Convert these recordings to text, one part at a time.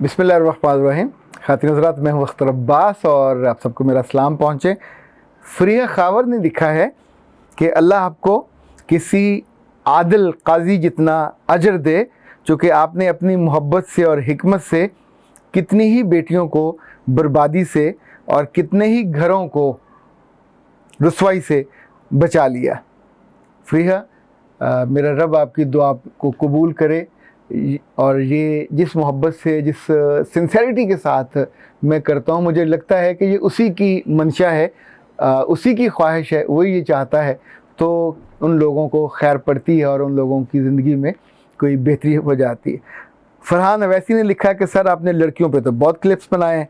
बिस्मिल्लाहिर्रहमानिर्रहीम। खातिन हज़रात, मैं हूँ अख्तर अब्बास और आप सबको मेरा सलाम पहुँचे। फ़रिया खावर ने लिखा है कि अल्लाह आपको किसी आदिल काजी जितना अजर दे, चूँकि आपने अपनी मोहब्बत से और हिकमत से कितनी ही बेटियों को बर्बादी से और कितने ही घरों को रुसवाई से बचा लिया। फ़रिया, मेरा रब आपकी दुआ को कबूल करे और ये जिस मोहब्बत से, जिस सिंसेरिटी के साथ मैं करता हूँ, मुझे लगता है कि ये उसी की मंशा है, उसी की ख्वाहिश है, वही ये चाहता है तो उन लोगों को खैर पड़ती है और उन लोगों की ज़िंदगी में कोई बेहतरी हो जाती है। फरहान अवैसी ने लिखा कि सर, आपने लड़कियों पे तो बहुत क्लिप्स बनाए हैं,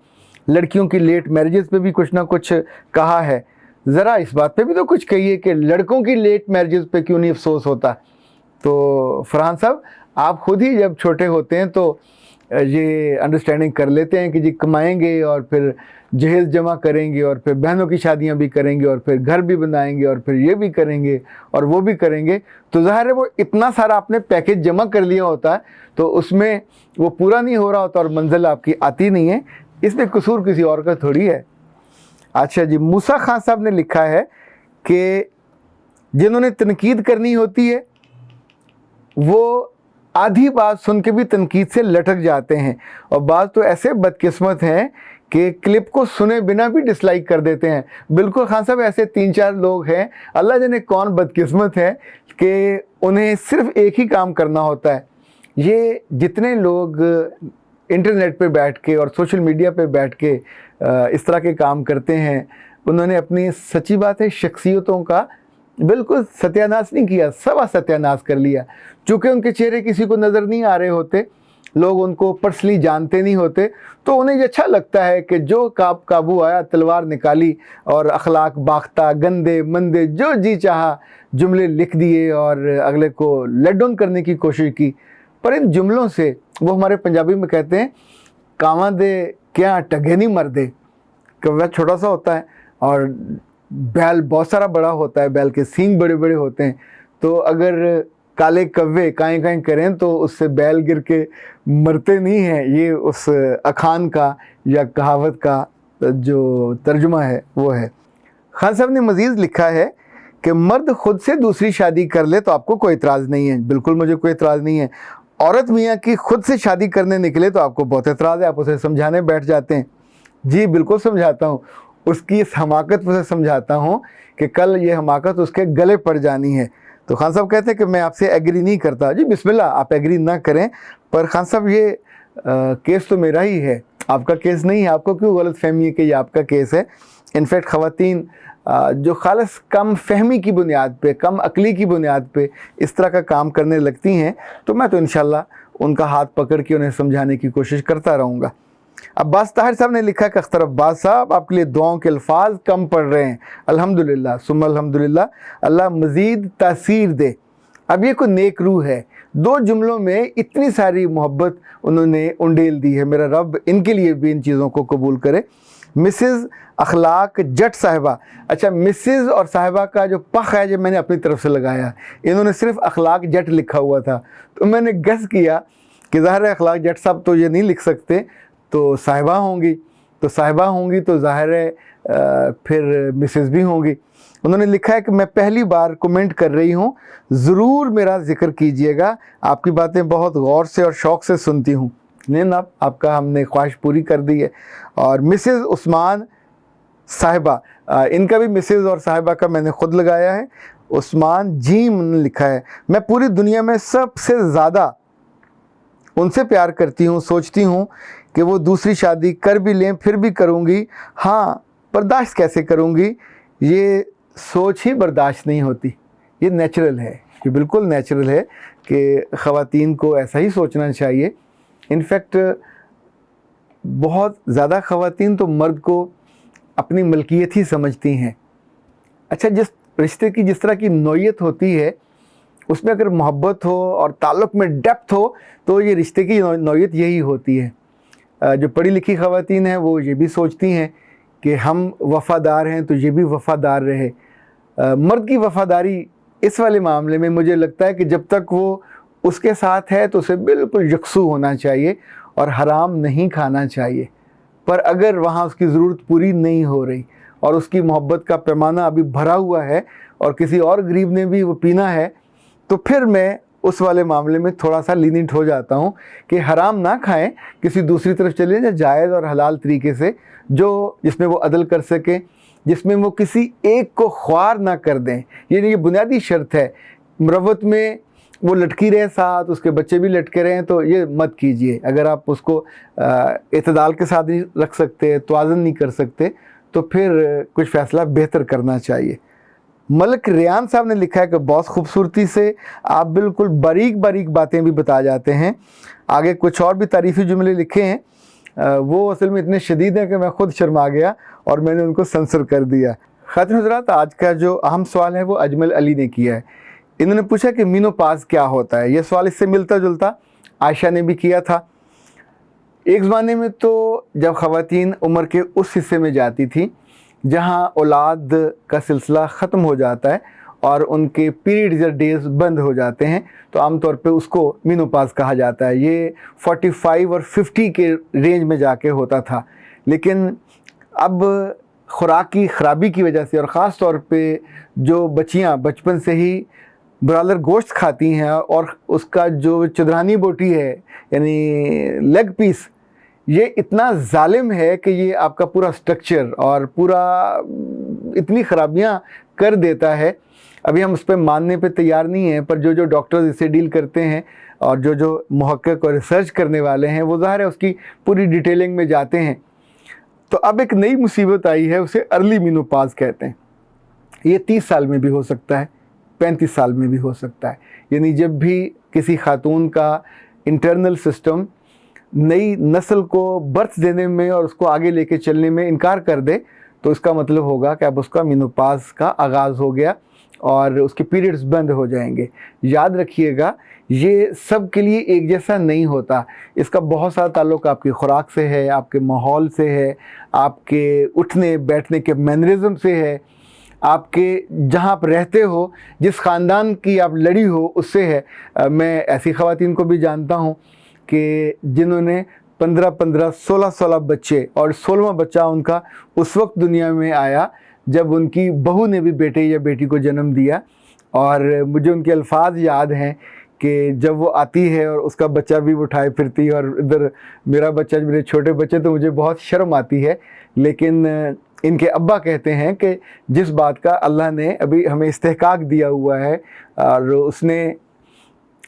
लड़कियों की लेट मैरिजेस पे भी कुछ ना कुछ कहा है, ज़रा इस बात पे भी तो कुछ कहिए कि लड़कों की लेट मैरिजेस पे क्यों नहीं अफसोस होता। तो फरहान साहब, आप ख़ुद ही जब छोटे होते हैं तो ये अंडरस्टैंडिंग कर लेते हैं कि जी कमाएंगे और फिर जहेज़ जमा करेंगे और फिर बहनों की शादियां भी करेंगे और फिर घर भी बनाएंगे और फिर ये भी करेंगे और वो भी करेंगे, तो ज़ाहिर है वो इतना सारा आपने पैकेज जमा कर लिया होता है तो उसमें वो पूरा नहीं हो रहा होता और मंजिल आपकी आती नहीं है। इसमें कसूर किसी और का थोड़ी है। अच्छा जी, मूसा खान साहब ने लिखा है कि जिन्होंने तनकीद करनी होती है वो आधी बात सुन के भी तनकीद से लटक जाते हैं और बाज़ तो ऐसे बदकिस्मत हैं कि क्लिप को सुने बिना भी डिसलाइक कर देते हैं। बिल्कुल खान साहब, ऐसे 3-4 लोग हैं, अल्लाह जाने कौन बदकिस्मत है कि उन्हें सिर्फ़ एक ही काम करना होता है। ये जितने लोग इंटरनेट पे बैठ के और सोशल मीडिया पे बैठ के इस तरह के काम करते हैं, उन्होंने अपनी सच्ची बात है शख्सियतों का बिल्कुल सत्यानाश नहीं किया, सवा सत्यानाश कर लिया। चूँकि उनके चेहरे किसी को नज़र नहीं आ रहे होते, लोग उनको पर्सनली जानते नहीं होते, तो उन्हें ये अच्छा लगता है कि जो काबू आया तलवार निकाली और अखलाक बाख्ता, गंदे मंदे जो जी चाहा जुमले लिख दिए और अगले को लेट डाउन करने की कोशिश की। पर इन जुमलों से, वो हमारे पंजाबी में कहते हैं कावा दे क्या टगे नहीं मरदे। कौवा छोटा सा होता है और बैल बहुत सारा बड़ा होता है, बैल के सींग बड़े बड़े होते हैं, तो अगर काले कव्वे काएं काएं करें तो उससे बैल गिर के मरते नहीं हैं। ये उस अखान का या कहावत का जो तर्जुमा है वो है। खान साहब ने मज़ीद लिखा है कि मर्द खुद से दूसरी शादी कर ले तो आपको कोई इतराज़ नहीं है। बिल्कुल मुझे कोई इतराज़ नहीं है। औरत मियाँ की खुद से शादी करने निकले तो आपको बहुत इतराज़ है, आप उसे समझाने बैठ जाते हैं। जी बिल्कुल समझाता हूँ, उसकी इस हमाकत उसे समझाता हूँ कि कल ये हमाकत उसके गले पड़ जानी है। तो खान साहब कहते हैं कि मैं आपसे एग्री नहीं करता। जी बिस्मिल्लाह, आप एग्री ना करें, पर खान साहब ये केस तो मेरा ही है, आपका केस नहीं है। आपको क्यों गलत फहमी है कि ये आपका केस है। इनफैक्ट ख़वातीन जो खालिस कम फहमी की बुनियाद पे, कम अकली की बुनियाद पे इस तरह का काम करने लगती हैं, तो मैं तो इंशाल्लाह उनका हाथ पकड़ के उन्हें समझाने की कोशिश करता रहूँगा। अब्बास ताहिर साहब ने लिखा कि अख्तर अब्बास साहब, आपके लिए दुआओं के अल्फाज कम पड़ रहे हैं। अल्हम्दुलिल्लाह सुम्मा अल्हम्दुलिल्लाह, अल्लाह मज़ीद तासीर दे। अब ये कोई नेक रूह है, 2 जुमलों में इतनी सारी मोहब्बत उन्होंने उंडेल दी है। मेरा रब इनके लिए भी इन चीज़ों को कबूल करे। मिसेज़ अखलाक जट साहिबा, अच्छा मिसेज़ और साहिबा का जो पख है जो मैंने अपनी तरफ से लगाया, इन्होंने सिर्फ अखलाक जट लिखा हुआ था, तो मैंने गस किया कि ज़ाहिर है अखलाक जट साहब तो ये नहीं लिख सकते, तो साहिबा होंगी, तो साहिबा होंगी तो ज़ाहिर है फिर मिसेस भी होंगी। उन्होंने लिखा है कि मैं पहली बार कमेंट कर रही हूँ, ज़रूर मेरा ज़िक्र कीजिएगा, आपकी बातें बहुत गौर से और शौक़ से सुनती हूँ। नहीं ना, आपका हमने ख्वाहिश पूरी कर दी है। और मिसेस उस्मान साहिबा, इनका भी मिसेस और साहिबा का मैंने ख़ुद लगाया है। उस्मान जीम ने लिखा है, मैं पूरी दुनिया में सबसे ज़्यादा उनसे प्यार करती हूँ, सोचती हूँ कि वो दूसरी शादी कर भी लें फिर भी करूँगी। हाँ, बर्दाश्त कैसे करूँगी, ये सोच ही बर्दाश्त नहीं होती। ये नेचुरल है, ये बिल्कुल नेचुरल है कि ख़वातीन को ऐसा ही सोचना चाहिए। इनफैक्ट बहुत ज़्यादा ख़वातीन तो मर्द को अपनी मलकियत ही समझती हैं। अच्छा, जिस रिश्ते की जिस तरह की नौयत होती है, उसमें अगर मोहब्बत हो और ताल्लुक़ में डेप्थ हो तो ये रिश्ते की नौयत यही होती है। जो पढ़ी लिखी ख़वातीन हैं वो ये भी सोचती हैं कि हम वफ़ादार हैं तो ये भी वफ़ादार रहे। मर्द की वफ़ादारी इस वाले मामले में मुझे लगता है कि जब तक वो उसके साथ है तो उसे बिल्कुल यकसू होना चाहिए اور حرام نہیں کھانا چاہیے، پر اگر وہاں اس کی ضرورت پوری نہیں ہو رہی اور اس کی محبت کا پیمانہ ابھی بھرا ہوا ہے اور کسی اور غریب نے بھی وہ پینا ہے، تو پھر میں اس والے معاملے میں تھوڑا سا لیننٹ ہو جاتا ہوں کہ حرام نہ کھائیں، کسی دوسری طرف چلیں جو جائز اور حلال طریقے سے، جس میں وہ عدل کر سکیں، جس میں وہ کسی ایک کو خوار نہ کر دیں۔ یہ بنیادی شرط ہے۔ مروت میں وہ لٹکی رہے ساتھ، اس کے بچے بھی لٹکے رہے ہیں، تو یہ مت کیجئے۔ اگر آپ اس کو اعتدال کے ساتھ نہیں رکھ سکتے، توازن نہیں کر سکتے، تو پھر کچھ فیصلہ بہتر کرنا چاہیے۔ ملک ریان صاحب نے لکھا ہے کہ بہت خوبصورتی سے آپ بالکل باریک باریک باتیں بھی بتا جاتے ہیں۔ آگے کچھ اور بھی تعریفی جملے لکھے ہیں، وہ اصل میں اتنے شدید ہیں کہ میں خود شرما گیا اور میں نے ان کو سنسر کر دیا۔ خواتین حضرات، آج کا جو اہم سوال ہے وہ اجمل علی نے کیا ہے۔ انہوں نے پوچھا کہ مینوپاز کیا ہوتا ہے۔ یہ سوال اس سے ملتا جلتا عائشہ نے بھی کیا تھا۔ ایک زمانے میں تو جب خواتین عمر کے اس حصے میں جاتی تھیں جہاں اولاد کا سلسلہ ختم ہو جاتا ہے اور ان کے پیریڈز یا ڈیز بند ہو جاتے ہیں، تو عام طور پہ اس کو مینوپاز کہا جاتا ہے۔ یہ 45 اور 50 کے رینج میں جا کے ہوتا تھا، لیکن اب خوراک کی خرابی کی وجہ سے، اور خاص طور پہ جو بچیاں بچپن سے ہی برالر گوشت کھاتی ہیں اور اس کا جو چدرانی بوٹی ہے یعنی لیگ پیس، یہ اتنا ظالم ہے کہ یہ آپ کا پورا سٹرکچر اور پورا اتنی خرابیاں کر دیتا ہے۔ ابھی ہم اس پہ ماننے پہ تیار نہیں ہیں، پر جو ڈاکٹرز اسے ڈیل کرتے ہیں اور جو محقق اور ریسرچ کرنے والے ہیں، وہ ظاہر ہے اس کی پوری ڈیٹیلنگ میں جاتے ہیں۔ تو اب ایک نئی مصیبت آئی ہے، اسے ارلی مینوپاز کہتے ہیں۔ یہ 30 سال میں بھی ہو سکتا ہے، 35 سال میں بھی ہو سکتا ہے، یعنی جب بھی کسی خاتون کا انٹرنل سسٹم نئی نسل کو برتھ دینے میں اور اس کو آگے لے کے چلنے میں انکار کر دے، تو اس کا مطلب ہوگا کہ اب اس کا مینوپاز کا آغاز ہو گیا اور اس کے پیریڈز بند ہو جائیں گے۔ یاد رکھیے گا، یہ سب کے لیے ایک جیسا نہیں ہوتا۔ اس کا بہت سارا تعلق آپ کی خوراک سے ہے، آپ کے ماحول سے ہے، آپ کے اٹھنے بیٹھنے کے مینرزم سے ہے، آپ کے جہاں آپ رہتے ہو، جس خاندان کی آپ لڑی ہو، اس سے ہے۔ میں ایسی خواتین کو بھی جانتا ہوں کہ جنہوں نے 15 16 بچے، اور 16واں بچہ ان کا اس وقت دنیا میں آیا جب ان کی بہو نے بھی بیٹے یا بیٹی کو جنم دیا، اور مجھے ان کے الفاظ یاد ہیں کہ جب وہ آتی ہے اور اس کا بچہ بھی اٹھائے پھرتی ہے، اور ادھر میرا بچہ، میرے چھوٹے بچے، تو مجھے بہت شرم آتی ہے، لیکن ان کے ابا کہتے ہیں کہ جس بات کا اللہ نے ابھی ہمیں استحقاق دیا ہوا ہے اور اس نے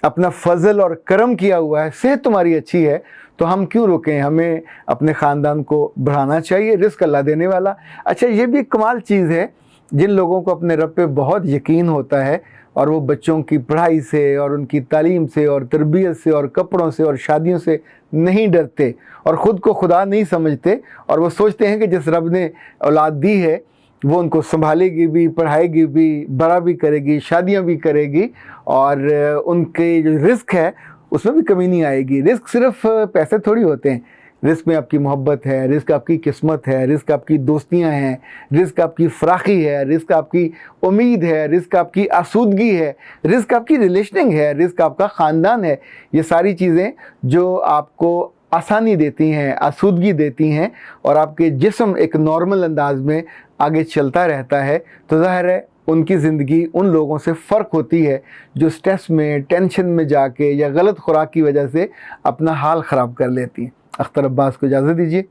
اپنا فضل اور کرم کیا ہوا ہے، صحت تمہاری اچھی ہے، تو ہم کیوں روکیں؟ ہمیں اپنے خاندان کو بڑھانا چاہیے، رزق اللہ دینے والا۔ اچھا، یہ بھی ایک کمال چیز ہے، جن لوگوں کو اپنے رب پہ بہت یقین ہوتا ہے اور وہ بچوں کی پڑھائی سے اور ان کی تعلیم سے اور تربیت سے اور کپڑوں سے اور شادیوں سے نہیں ڈرتے اور خود کو خدا نہیں سمجھتے، اور وہ سوچتے ہیں کہ جس رب نے اولاد دی ہے وہ ان کو سنبھالے گی بھی، پڑھائے گی بھی، بڑا بھی کرے گی، شادیاں بھی کرے گی، اور ان کے جو رزق ہے اس میں بھی کمی نہیں آئے گی۔ رزق صرف پیسے تھوڑی ہوتے ہیں، رزق میں آپ کی محبت ہے، رزق آپ کی قسمت ہے، رزق آپ کی دوستیاں ہیں، رزق آپ کی فراخی ہے، رزق آپ کی امید ہے، رزق آپ کی آسودگی ہے، رزق آپ کی ریلیشننگ ہے، رزق آپ کا خاندان ہے۔ یہ ساری چیزیں جو آپ کو آسانی دیتی ہیں، آسودگی دیتی ہیں، اور آپ کے جسم ایک نارمل انداز میں آگے چلتا رہتا ہے، تو ظاہر ہے ان کی زندگی ان لوگوں سے فرق ہوتی ہے جو سٹریس میں، ٹینشن میں جا کے یا غلط خوراک کی وجہ سے اپنا حال خراب کر لیتی ہیں۔ اختر عباس کو اجازت دیجیے۔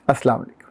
السلام علیکم۔